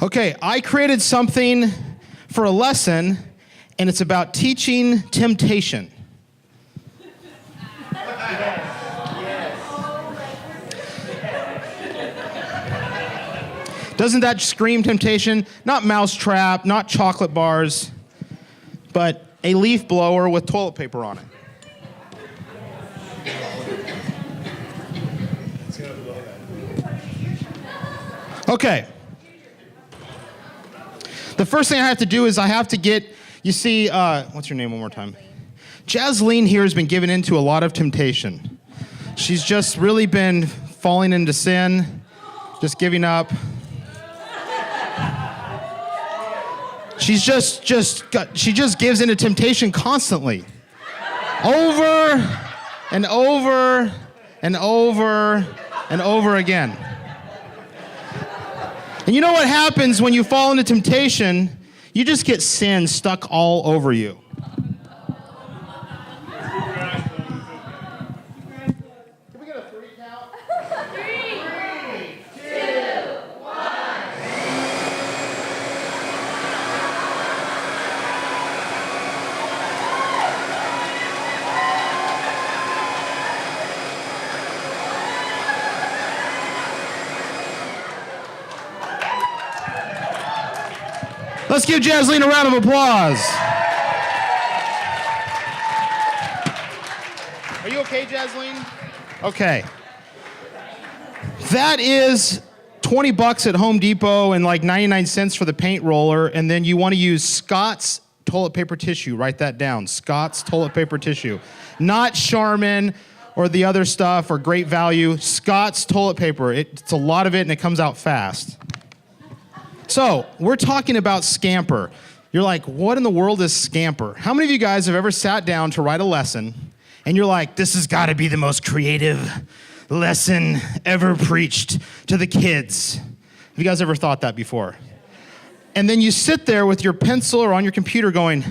Okay, I created something for a lesson, and it's about teaching temptation. Doesn't that scream temptation? Not mousetrap, not chocolate bars, but a leaf blower with toilet paper on it. Okay. The first thing I have to do is I have to get, you see, what's your name one more time? Jasleen here has been given into a lot of temptation. She's just really been falling into sin, just giving up. She just gives into temptation constantly. Over and over and over and over again. And you know what happens when you fall into temptation? You just get sin stuck all over you. Can we get a 3 count? 3, 2, 1. Let's give Jasleen a round of applause. Are you okay, Jasleen? Okay. That is $20 at Home Depot and like 99 cents for the paint roller, and then you want to use Scott's toilet paper tissue. Write that down. Scott's toilet paper tissue. Not Charmin or the other stuff or Great Value. Scott's toilet paper. It's a lot of it and it comes out fast. So, we're talking about Scamper. You're like, what in the world is Scamper? How many of you guys have ever sat down to write a lesson and you're like, this has got to be the most creative lesson ever preached to the kids? Have you guys ever thought that before? And then you sit there with your pencil or on your computer going,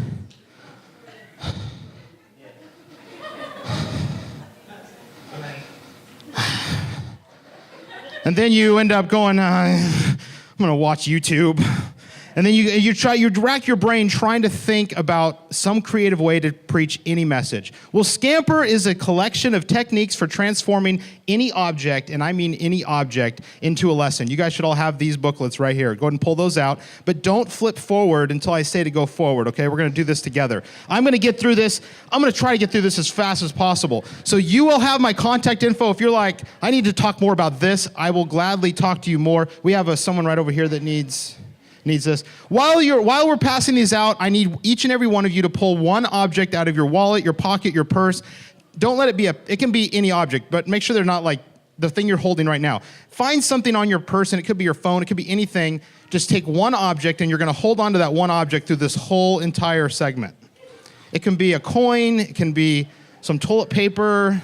and then you end up going, I'm going to watch YouTube. And then you rack your brain trying to think about some creative way to preach any message. Well, Scamper is a collection of techniques for transforming any object, and I mean any object, into a lesson. You guys should all have these booklets right here. Go ahead and pull those out, but don't flip forward until I say to go forward, okay? We're going to do this together. I'm going to get through this. I'm going to try to get through this as fast as possible. So you will have my contact info. If you're like, I need to talk more about this, I will gladly talk to you more. We have someone right over here that needs this. While we're passing these out, I need each and every one of you to pull one object out of your wallet, your pocket, your purse. Don't let it be it can be any object, but make sure they're not like the thing you're holding right now. Find something on your person. It could be your phone. It could be anything. Just take one object, and you're going to hold on to that one object through this whole entire segment. It can be a coin. It can be some toilet paper.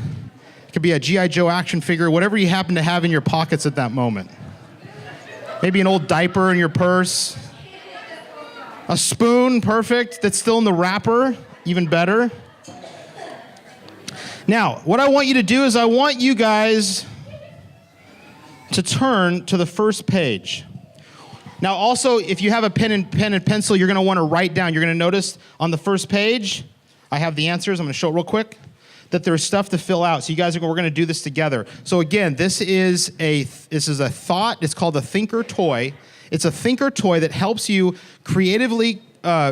It could be a G.I. Joe action figure, whatever you happen to have in your pockets at that moment. Maybe an old diaper in your purse. A spoon, perfect, that's still in the wrapper, even better. Now, what I want you to do is I want you guys to turn to the first page. Now, also, if you have a pen and pencil, you're going to want to write down. You're going to notice on the first page, I have the answers. I'm going to show it real quick. That there's stuff to fill out. So you guys, we're going to do this together. So again, this is a thought. It's called a thinker toy. It's a thinker toy that helps you creatively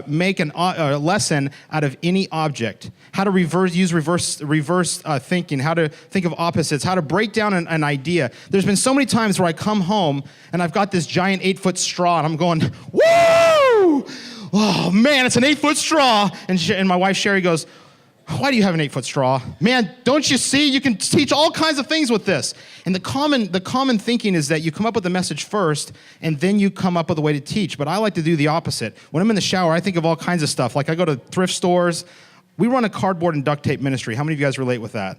make a lesson out of any object. How to use reverse thinking, how to think of opposites, how to break down an idea. There's been so many times where I come home and I've got this giant 8-foot straw and I'm going, woo! Oh man, it's an 8-foot straw. And my wife Sherry goes, why do you have an 8-foot straw? Man, don't you see? You can teach all kinds of things with this. And the common thinking is that you come up with the message first, and then you come up with a way to teach. But I like to do the opposite. When I'm in the shower, I think of all kinds of stuff. Like I go to thrift stores. We run a cardboard and duct tape ministry. How many of you guys relate with that?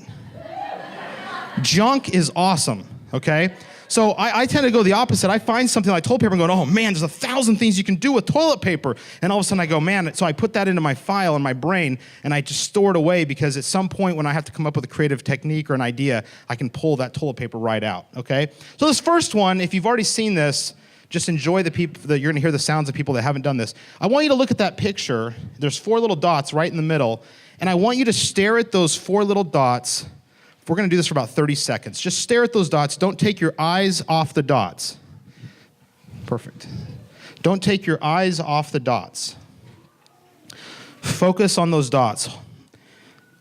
Junk is awesome, okay? So I tend to go the opposite. I find something like toilet paper and go, oh man, there's 1,000 things you can do with toilet paper. And all of a sudden I go, man, so I put that into my file in my brain and I just store it away because at some point when I have to come up with a creative technique or an idea, I can pull that toilet paper right out, okay? So this first one, if you've already seen this, just enjoy the people that you're going to hear the sounds of people that haven't done this. I want you to look at that picture. There's 4 little dots right in the middle, and I want you to stare at those 4 little dots. We're going to do this for about 30 seconds. Just stare at those dots. Don't take your eyes off the dots. Perfect. Don't take your eyes off the dots. Focus on those dots.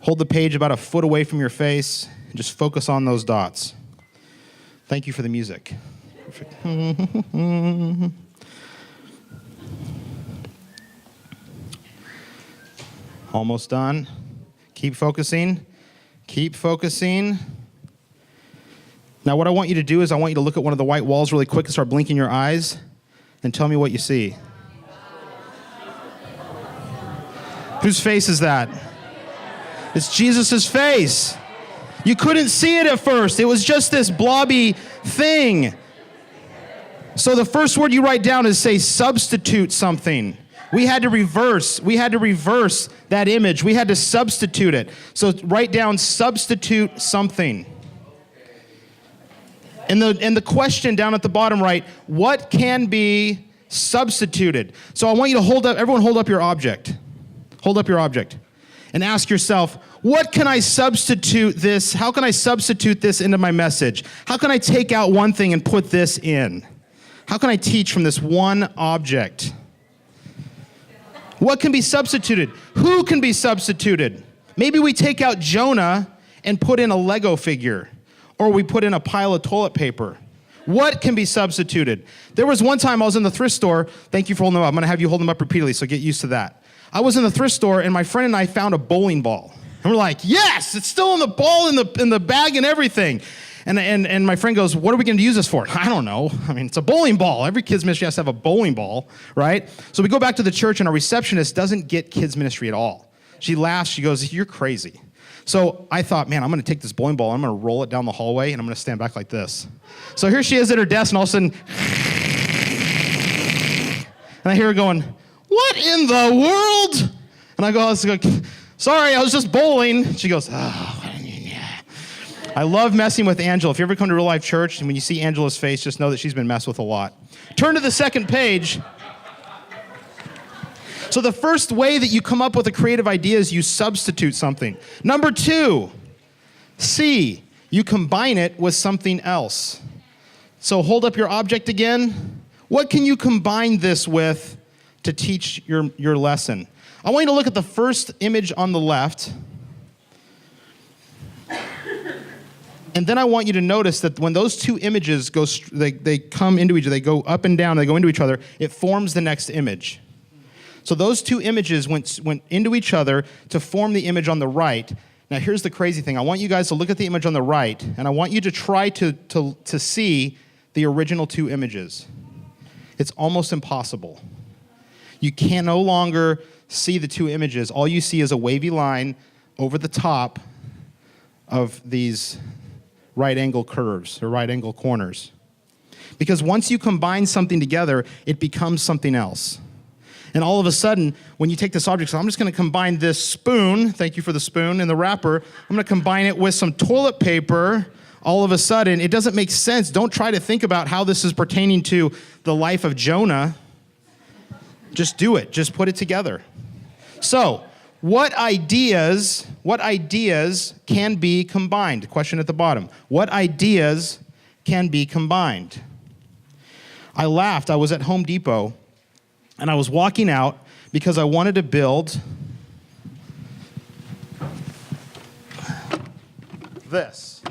Hold the page about a foot away from your face and just focus on those dots. Thank you for the music. Perfect. Almost done. Keep focusing. Keep focusing. Now what I want you to do is I want you to look at one of the white walls really quick and start blinking your eyes and tell me what you see. Whose face is that? It's Jesus' face. You couldn't see it at first. It was just this blobby thing. So the first word you write down is say substitute something. We had to reverse that image. We had to substitute it. So write down substitute something. And the question down at the bottom right, what can be substituted? So I want you to everyone hold up your object. Hold up your object. And ask yourself, what can I substitute this? How can I substitute this into my message? How can I take out one thing and put this in? How can I teach from this one object? What can be substituted? Who can be substituted? Maybe we take out Jonah and put in a Lego figure, or we put in a pile of toilet paper. What can be substituted? There was one time I was in the thrift store. Thank you for holding them up. I'm going to have you hold them up repeatedly, so get used to that. I was in the thrift store, and my friend and I found a bowling ball. And we're like, yes, it's still in the ball, in the bag and everything. And my friend goes, what are we going to use this for? I don't know. I mean, it's a bowling ball. Every kids ministry has to have a bowling ball, right? So we go back to the church, and our receptionist doesn't get kids ministry at all. She laughs. She goes, you're crazy. So I thought, man, I'm going to take this bowling ball. I'm going to roll it down the hallway, and I'm going to stand back like this. So here she is at her desk, and all of a sudden, and I hear her going, what in the world? And I go, sorry, I was just bowling. She goes, oh, yeah. I love messing with Angela. If you ever come to Real Life Church, and when you see Angela's face, just know that she's been messed with a lot. Turn to the second page. So the first way that you come up with a creative idea is you substitute something. Number 2, C, you combine it with something else. So hold up your object again. What can you combine this with to teach your lesson? I want you to look at the first image on the left. And then I want you to notice that when those 2 images they come into each other, they go up and down, they go into each other, it forms the next image. So those 2 images went into each other to form the image on the right. Now here's the crazy thing. I want you guys to look at the image on the right, and I want you to try to see the original 2 images. It's almost impossible. You can no longer see the 2 images. All you see is a wavy line over the top of these right angle curves or right angle corners. Because once you combine something together, it becomes something else. And all of a sudden, when you take this object, so I'm just going to combine this spoon, thank you for the spoon, and the wrapper, I'm going to combine it with some toilet paper. All of a sudden, it doesn't make sense. Don't try to think about how this is pertaining to the life of Jonah. Just do it. Just put it together. So, what ideas can be combined? Question at the bottom. What ideas can be combined? I laughed. I was at Home Depot, and I was walking out because I wanted to build this.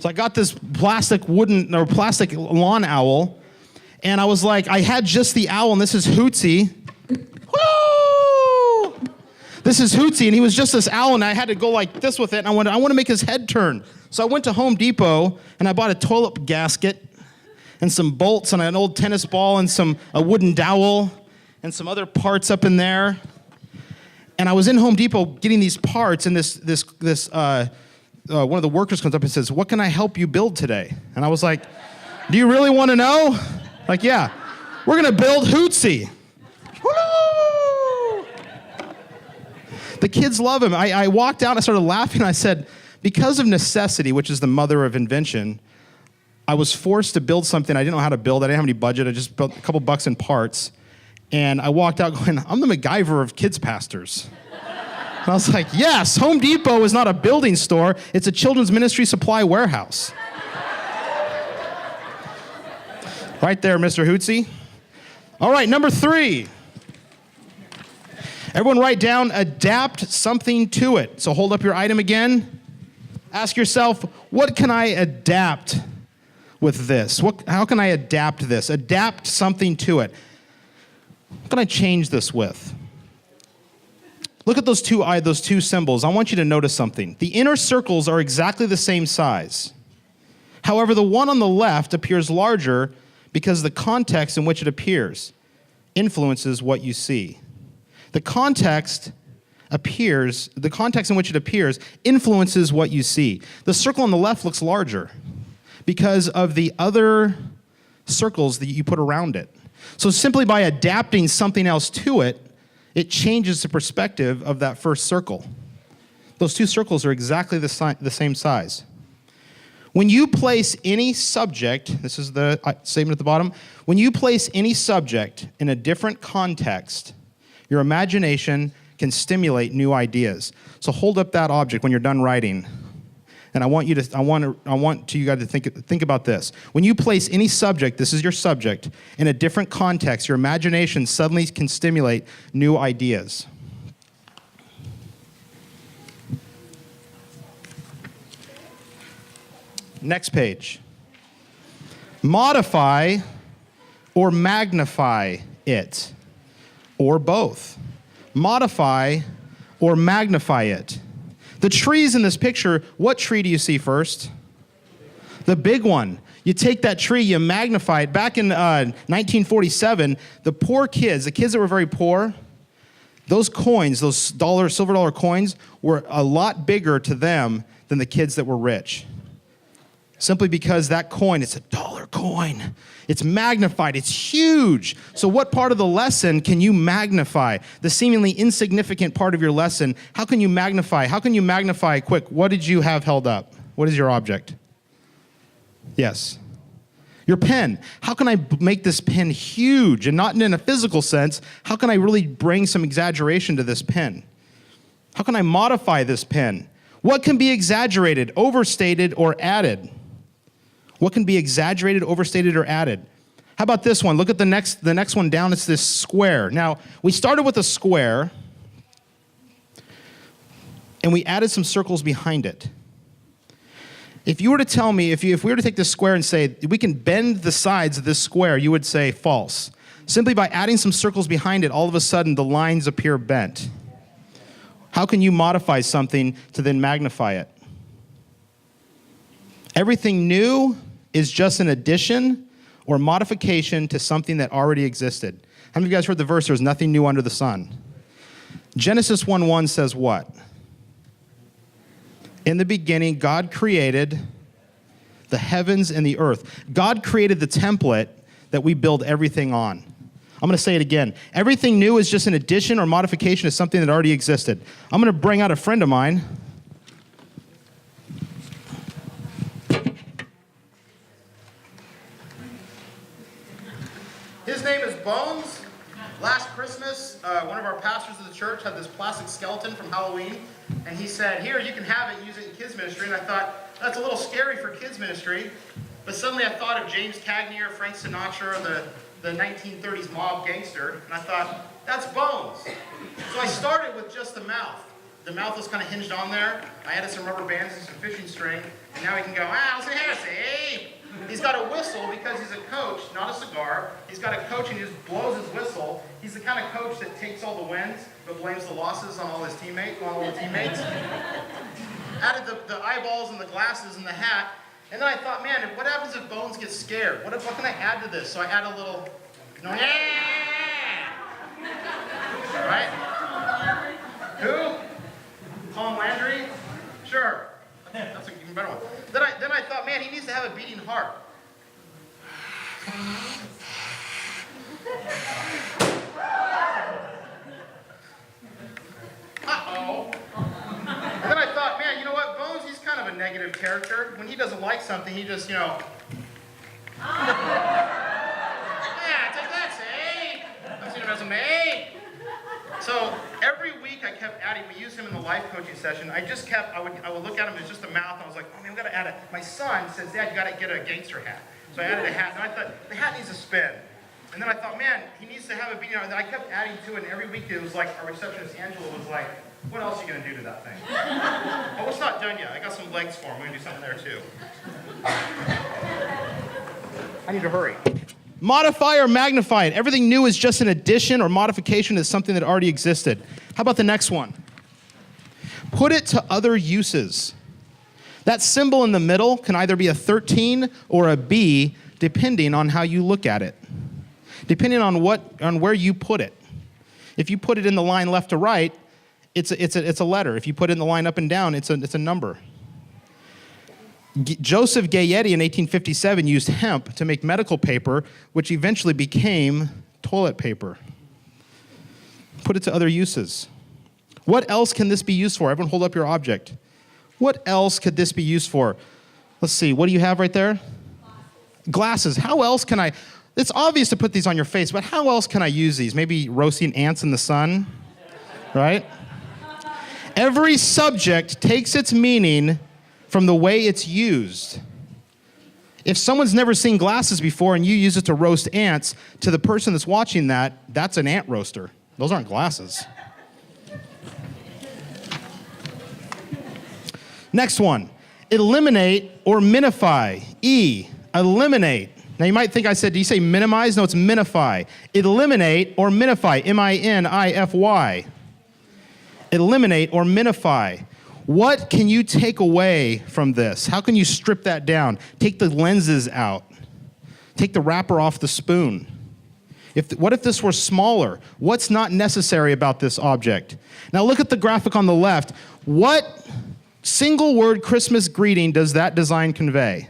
So I got this plastic lawn owl, and I was like, I had just the owl, and this is Hootsie. Woo! This is Hootsie, and he was just this owl, and I had to go like this with it, and I want to make his head turn. So I went to Home Depot, and I bought a toilet gasket and some bolts and an old tennis ball and a wooden dowel and some other parts up in there. And I was in Home Depot getting these parts, and this one of the workers comes up and says, "What can I help you build today?" And I was like, "Do you really want to know?" Like, yeah, we're going to build Hootsie. Woo! The kids love him. I walked out and I started laughing. I said, because of necessity, which is the mother of invention, I was forced to build something I didn't know how to build. I didn't have any budget. I just built a couple bucks in parts. And I walked out going, I'm the MacGyver of kids pastors. And I was like, yes, Home Depot is not a building store. It's a children's ministry supply warehouse. Right there, Mr. Hootsy. All right, number 3. Everyone write down, adapt something to it. So hold up your item again. Ask yourself, what can I adapt with this? How can I adapt this? Adapt something to it. What can I change this with? Look at those two symbols. I want you to notice something. The inner circles are exactly the same size. However, the one on the left appears larger because the context in which it appears influences what you see. The context in which it appears influences what you see. The circle on the left looks larger because of the other circles that you put around it. So simply by adapting something else to it, it changes the perspective of that first circle. Those two circles are exactly the same size. When you place any subject, this is the statement at the bottom, when you place any subject in a different context, your imagination can stimulate new ideas. So hold up that object when you're done writing. And I want you guys to think about this. When you place any subject, this is your subject, in a different context, your imagination suddenly can stimulate new ideas. Next page. Modify or magnify it, or both. Modify or magnify it. The trees in this picture, what tree do you see first? The big one. You take that tree, you magnify it. Back in 1947, the poor kids, the kids that were very poor, those coins, those silver dollar coins, were a lot bigger to them than the kids that were rich. Simply because that coin, it's a dollar coin. It's magnified. It's huge. So what part of the lesson can you magnify? The seemingly insignificant part of your lesson, how can you magnify? How can you magnify? Quick, what did you have held up? What is your object? Yes. Your pen. How can I make this pen huge? And not in a physical sense. How can I really bring some exaggeration to this pen? How can I modify this pen? What can be exaggerated, overstated, or added? What can be exaggerated, overstated, or added? How about this one? Look at the next one down. It's this square. Now, we started with a square, and we added some circles behind it. If you were to tell me, if we were to take this square and say, we can bend the sides of this square, you would say false. Simply by adding some circles behind it, all of a sudden, the lines appear bent. How can you modify something to then magnify it? Everything new is just an addition or modification to something that already existed. How many of you guys heard the verse, there's nothing new under the sun? Genesis 1:1 says what? In the beginning, God created the heavens and the earth. God created the template that we build everything on. I'm going to say it again. Everything new is just an addition or modification to something that already existed. I'm going to bring out a friend of mine. His name is Bones. Last Christmas, one of our pastors of the church had this plastic skeleton from Halloween, and he said, here, you can have it, use it in kids ministry. And I thought, that's a little scary for kids ministry. But suddenly I thought of James Cagney or Frank Sinatra, the 1930s mob gangster, and I thought, that's Bones. So I started with just the mouth. The mouth was kind of hinged on there. I added some rubber bands and some fishing string, and now he can go, listen here, say, He's got a whistle because he's a coach, not a cigar. He's got a coach and he just blows his whistle. He's the kind of coach that takes all the wins, but blames the losses on all his teammates, Added the eyeballs and the glasses and the hat. And then I thought, man, what happens if Bones gets scared? What can I add to this? So I add a little, yeah! Right? Who? Tom Landry? Sure. That's an even better one. Then I thought, man, he needs to have a beating heart. Uh-oh. And then I thought, man, you know what? Bones, he's kind of a negative character. When he doesn't like something, he just, take that, say. I've seen him as a May. So every week I kept adding, we used him in the life coaching session. I would look at him as just a mouth, and I was like, oh man, we gotta add it. My son says, Dad, you gotta get a gangster hat. So I added a hat, and I thought, the hat needs to spin. And then I thought, man, he needs to have a beanie on. And then I kept adding to it, and every week it was like, our receptionist, Angela, was like, what else are you gonna do to that thing? Oh, it's not done yet. I got some legs for him. We're gonna do something there too. I need to hurry. Modify or magnify it. Everything new is just an addition or modification to something that already existed. How about the next one? Put it to other uses. That symbol in the middle can either be a 13 or a B, depending on how you look at it. Depending on where you put it. If you put it in the line left to right, it's a letter. If you put it in the line up and down, it's a number. Joseph Gayeti in 1857 used hemp to make medical paper, which eventually became toilet paper. Put it to other uses. What else can this be used for? Everyone hold up your object. What else could this be used for? Let's see, what do you have right there? Glasses. How else can I? It's obvious to put these on your face, but how else can I use these? Maybe roasting ants in the sun, right? Every subject takes its meaning from the way it's used. If someone's never seen glasses before and you use it to roast ants, to the person that's watching that, that's an ant roaster. Those aren't glasses. Next one, eliminate or minify. E, eliminate. Now you might think I said, do you say minimize? No, it's minify. Eliminate or minify, M-I-N-I-F-Y. Eliminate or minify. What can you take away from this? How can you strip that down? Take the lenses out. Take the wrapper off the spoon. What if this were smaller? What's not necessary about this object? Now look at the graphic on the left. What single word Christmas greeting does that design convey?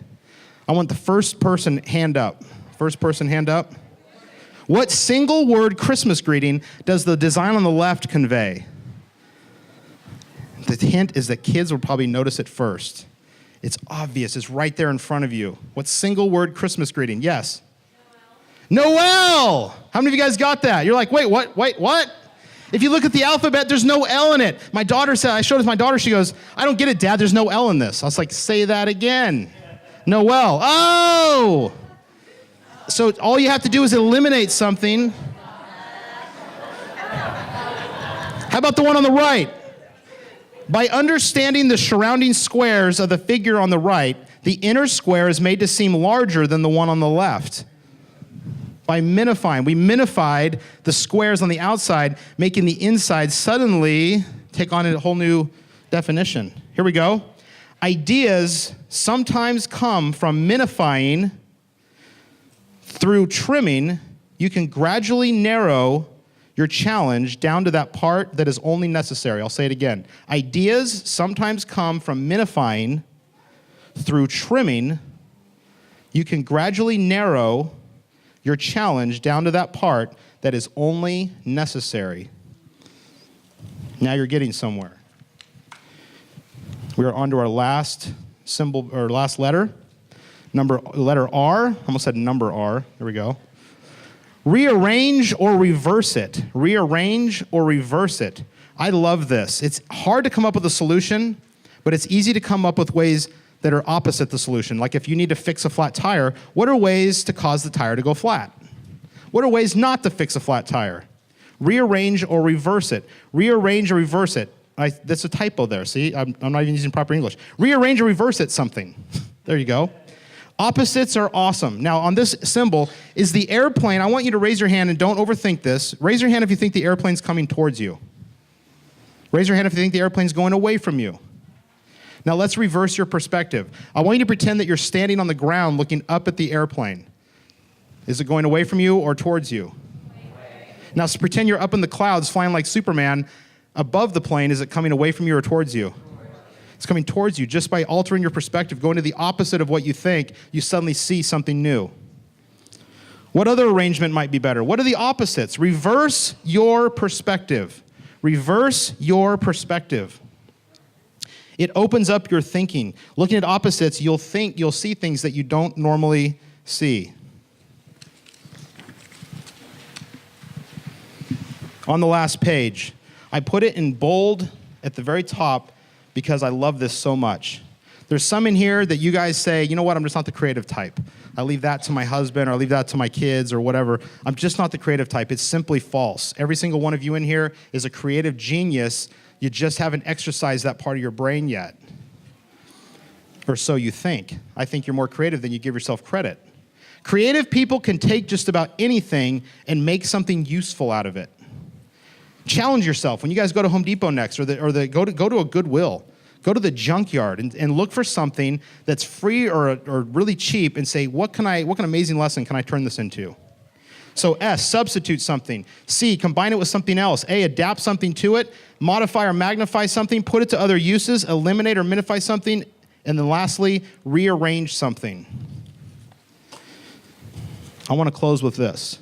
I want the first person hand up. First person hand up. What single word Christmas greeting does the design on the left convey? The hint is that kids will probably notice it first. It's obvious. It's right there in front of you. What single word Christmas greeting? Yes? Noel! How many of you guys got that? You're like, wait, what? If you look at the alphabet, there's no L in it. My daughter said, I showed it to my daughter, she goes, I don't get it, Dad, there's no L in this. I was like, say that again. Noel. Oh! So all you have to do is eliminate something. How about the one on the right? By understanding the surrounding squares of the figure on the right, the inner square is made to seem larger than the one on the left. By minifying, we minified the squares on the outside, making the inside suddenly take on a whole new definition. Here we go. Ideas sometimes come from minifying. Through trimming, you can gradually narrow your challenge down to that part that is only necessary. I'll say it again. Ideas sometimes come from minifying. Through trimming, you can gradually narrow your challenge down to that part that is only necessary. Now you're getting somewhere. We are on to our last symbol, or last letter. Letter R. Almost said number R. There we go. Rearrange or reverse it. Rearrange or reverse it. I love this. It's hard to come up with a solution, but it's easy to come up with ways that are opposite the solution. Like if you need to fix a flat tire, what are ways to cause the tire to go flat? What are ways not to fix a flat tire? Rearrange or reverse it. Rearrange or reverse it. That's a typo there, see? I'm not even using proper English. Rearrange or reverse it something. There you go. Opposites are awesome. Now, on this symbol is the airplane. I want you to raise your hand and don't overthink this. Raise your hand if you think the airplane's coming towards you. Raise your hand if you think the airplane's going away from you. Now, let's reverse your perspective. I want you to pretend that you're standing on the ground looking up at the airplane. Is it going away from you or towards you? Away. Now, pretend you're up in the clouds flying like Superman above the plane. Is it coming away from you or towards you? It's coming towards you. Just by altering your perspective, going to the opposite of what you think, you suddenly see something new. What other arrangement might be better? What are the opposites? Reverse your perspective. Reverse your perspective. It opens up your thinking. Looking at opposites, you'll see things that you don't normally C. On the last page, I put it in bold at the very top because I love this so much. There's some in here that you guys say, you know what, I'm just not the creative type. I leave that to my husband, or I leave that to my kids, or whatever. I'm just not the creative type. It's simply false. Every single one of you in here is a creative genius. You just haven't exercised that part of your brain yet. Or so you think. I think you're more creative than you give yourself credit. Creative people can take just about anything and make something useful out of it. Challenge yourself. When you guys go to Home Depot next, or go to a Goodwill, go to the junkyard and look for something that's free or really cheap and say, what amazing lesson can I turn this into? So S, substitute something. C, combine it with something else. A, adapt something to it. Modify or magnify something. Put it to other uses. Eliminate or minify something. And then lastly, rearrange something. I want to close with this.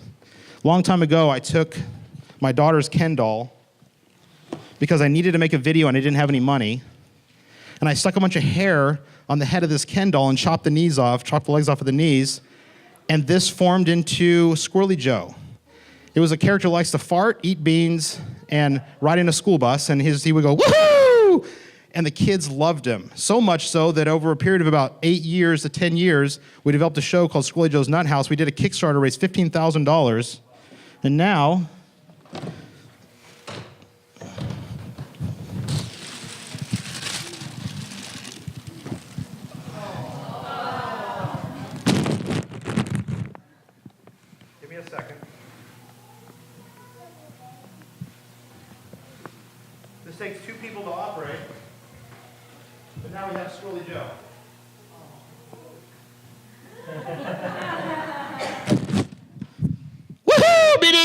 A long time ago, I took my daughter's Ken doll because I needed to make a video and I didn't have any money. And I stuck a bunch of hair on the head of this Ken doll and chopped the legs off of the knees, and this formed into Squirrely Joe. It was a character who likes to fart, eat beans, and ride in a school bus, and he would go, woohoo! And the kids loved him, so much so that over a period of about 8 years to 10 years, we developed a show called Squirrely Joe's Nut House. We did a Kickstarter, raised $15,000, and now, second. This takes 2 people to operate, but now we have Squirrely Joe. Woohoo!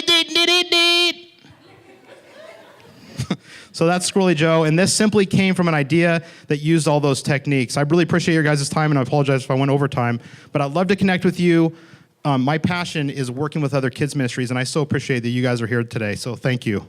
So that's Squirrely Joe, and this simply came from an idea that used all those techniques. I really appreciate your guys' time, and I apologize if I went over time, but I'd love to connect with you. My passion is working with other kids ministries, and I so appreciate that you guys are here today, so thank you.